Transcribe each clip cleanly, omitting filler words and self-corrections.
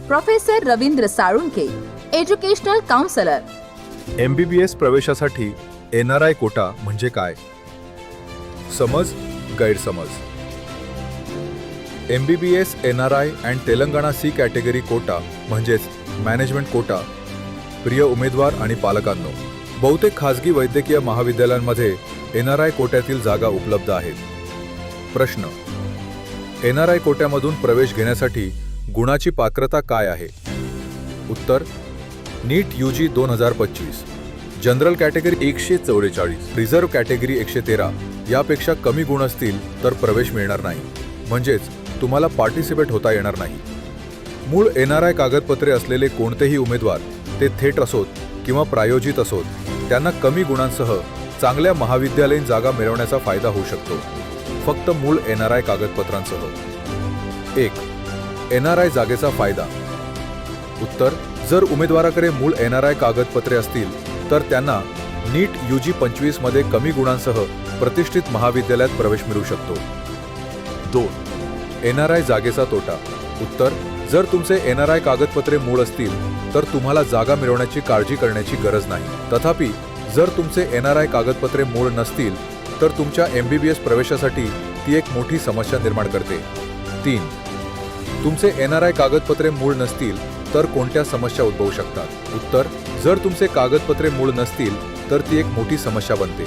Professor Ravindra Salunkhe, educational counsellor. MBBS प्रवेशासाठी NRI quota म्हणजे काय? समज, गैरसमज. MBBS NRI and Telangana C category quota म्हणजेच मॅनेजमेंट कोटा. प्रिय उमेदवार आणि पालकांनो, बहुतेक खासगी वैद्यकीय महाविद्यालयांमध्ये NRI कोट्यातील जागा उपलब्ध आहेत. प्रश्न: NRI कोट्यामधून प्रवेश घेण्यासाठी गुणाची पात्रता काय आहे? उत्तर: नीट UG 2025. General category 144, reserve category 113 यापेक्षा कमी गुण असतील तर प्रवेश मिळणार नाही, म्हणजेच तुम्हाला पार्टिसिपेट होता येणार नाही. मूळ NRI कागदपत्रे असलेले कोणतेही उमेदवार, ते थेट असोत किंवा प्रायोजित असोत, त्यांना कमी गुणांसह चांगल्या महाविद्यालयीन जागा मिळवण्याचा फायदा होऊ शकतो, फक्त मूळ NRI कागदपत्रांसह. 1. NRI जागेचा फायदा. उत्तर: जर उमेदवाराकडे मूळ NRI कागदपत्रे असतील तर त्यांना नीट UG 25 मध्ये कमी गुणांसह प्रतिष्ठित महाविद्यालयात प्रवेश मिळू शकतो. 2. NRI जागेचा तोटा. उत्तर: जर तुमचे NRI कागदपत्रे मूळ असतील तर तुम्हाला जागा मिळवण्याची काळजी करण्याची गरज नाही. तथापि, जर तुमचे NRI कागदपत्रे मूळ नसतील तर तुमच्या MBBS प्रवेशासाठी ती एक मोठी समस्या निर्माण करते. 3. तुमचे NRI कागदपत्रे मूळ नसतील तर कोणत्या समस्या उद्भवू शकतात? उत्तर: जर तुमचे कागदपत्रे मूळ नसतील तर ती एक मोठी समस्या बनते.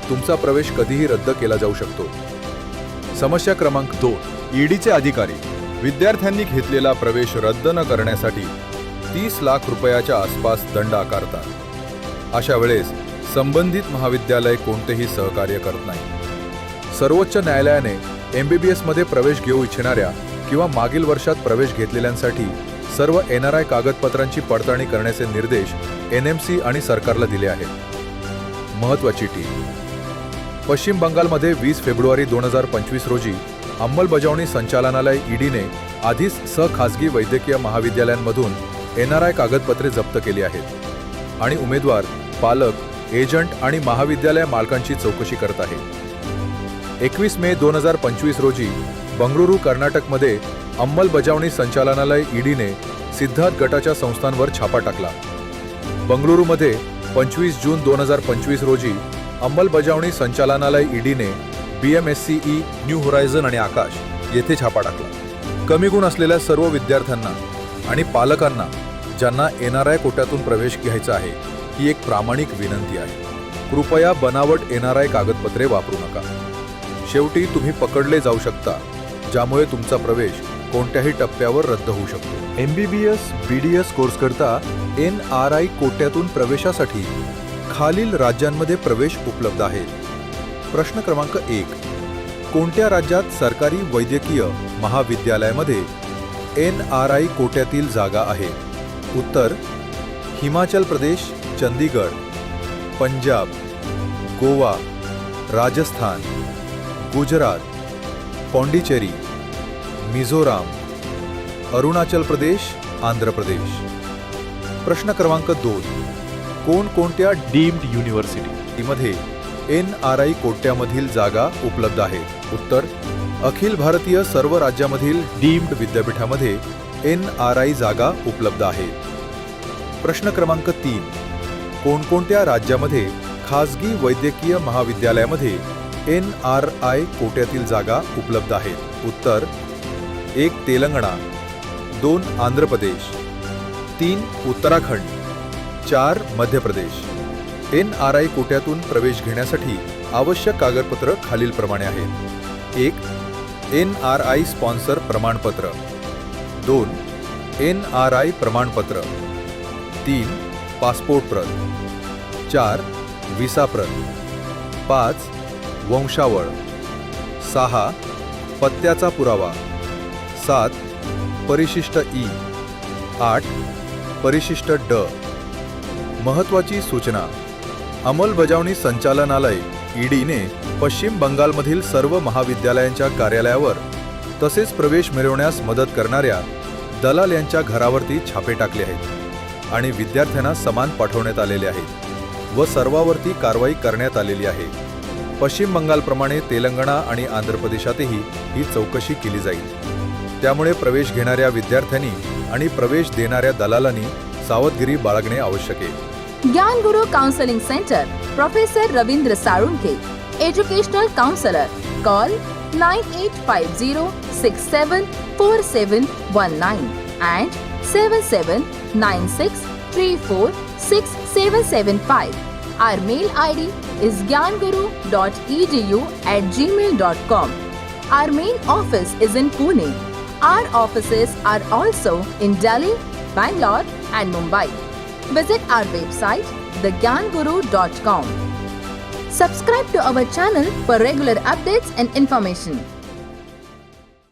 तुमचा प्रवेश कधीही रद्द केला जाऊ शकतो. समस्या क्रमांक 2. EDचे अधिकारी विद्यार्थ्यांनी घेतलेला प्रवेश रद्द न करण्यासाठी 30 लाख रुपयाच्या आसपास दंड आकारतात. अशा वेळेस संबंधित महाविद्यालय कोणतेही सहकार्य करत नाही. सर्वोच्च न्यायालयाने MBBS मध्ये प्रवेश घेऊ इच्छिणाऱ्या किंवा मागील वर्षात प्रवेश घेतलेल्यांसाठी सर्व NRI कागदपत्रांची पडताळणी करण्याचे निर्देश NMC आणि सरकारला दिले आहेत. महत्त्वाची टीप: पश्चिम बंगालमध्ये 20 फेब्रुवारी 2025 रोजी अंमलबजावणी संचालनालय EDने आधीच खासगी वैद्यकीय महाविद्यालयांमधून NRI कागदपत्रे जप्त केली आहेत आणि उमेदवार, पालक, एजंट आणि महाविद्यालय मालकांची चौकशी करत आहे. 21 मे 2025 रोजी बंगळुरू, कर्नाटकमध्ये अंमलबजावणी संचालनालय EDने सिद्धार्थ गटाच्या संस्थांवर छापा टाकला. बंगळुरूमध्ये 25 जून 2025 रोजी अंमलबजावणी संचालनालय EDने BMSCE, न्यू होरायझन आणि आकाश येथे छापा टाकला. कमी गुण असलेल्या सर्व विद्यार्थ्यांना आणि पालकांना ज्यांना NRI कोट्यातून प्रवेश घ्यायचा आहे, ही एक प्रामाणिक विनंती आहे. कृपया बनावट NRI कागदपत्रे वापरू नका. शेवटी तुम्ही पकडले जाऊ शकता, ज्यामुळे तुमचा प्रवेश कोणत्याही टप्प्यावर रद्द होऊ शकतो. MBBS BDS कोर्सकरता NRI कोट्यातून प्रवेशासाठी खालील राज्यांमध्ये प्रवेश उपलब्ध आहेत. प्रश्न क्रमांक 1. कोणत्या राज्यात सरकारी वैद्यकीय महाविद्यालयामध्ये NRI कोट्यातील जागा आहे? उत्तर: हिमाचल प्रदेश, चंदीगड, पंजाब, गोवा, राजस्थान, गुजरात, पॉंडिचेरी, मिझोराम, अरुणाचल प्रदेश, आंध्र प्रदेश. प्रश्न क्रमांक 2. कोणकोणत्या डीम्ड युनिव्हर्सिटीमध्ये NRI कोट्यामधील जागा उपलब्ध आहेत? उत्तर: अखिल भारतीय सर्व राज्यामधील डीम्ड विद्यापीठामध्ये NRI जागा उपलब्ध आहेत. प्रश्न क्रमांक 3. कोणकोणत्या राज्यामध्ये खासगी वैद्यकीय महाविद्यालयामध्ये NRI कोट्यातील जागा उपलब्ध आहेत? उत्तर: 1. तेलंगणा, 2. आंध्र प्रदेश, 3. उत्तराखंड, 4. मध्य प्रदेश. NRI कोट्यातून प्रवेश घेण्यासाठी आवश्यक कागदपत्र खालीलप्रमाणे आहेत. 1. NRI स्पॉन्सर प्रमाणपत्र, 2. NRI प्रमाणपत्र, 3. पासपोर्ट प्रत, 4. व्हिसा प्रत, 5. वंशावळ, 6. पत्त्याचा पुरावा, 7. परिशिष्ट E, 8. परिशिष्ट ड. महत्त्वाची सूचना: अंमलबजावणी संचालनालय EDने पश्चिम बंगालमधील सर्व महाविद्यालयांच्या कार्यालयावर तसेच प्रवेश मिळवण्यास मदत करणाऱ्या दलाल यांच्या घरावरती छापे टाकले आहेत. आणि विद्यार्थ्यांना समान पाठवण्यात आलेले आहेत व सर्वांवरती कारवाई करण्यात आलेली आहे. पश्चिम बंगालप्रमाणे तेलंगणा आणि आंध्र प्रदेशातही ही चौकशी केली जाईल. त्यामुळे प्रवेश घेणाऱ्या विद्यार्थ्यांनी आणि प्रवेश देणाऱ्या दलालांनी सावधगिरी बाळगणे आवश्यक आहे. Gyan Guru counselling centre, professor Ravindra Salunkhe, educational counsellor. Call 9850674719 and 7796346775. Our mail ID is gyanguru.edu@gmail.com. Our main office is in Pune. Our offices are also in Delhi, Bangalore and Mumbai. Visit our website thegyanguru.com. Subscribe to our channel for regular updates and information.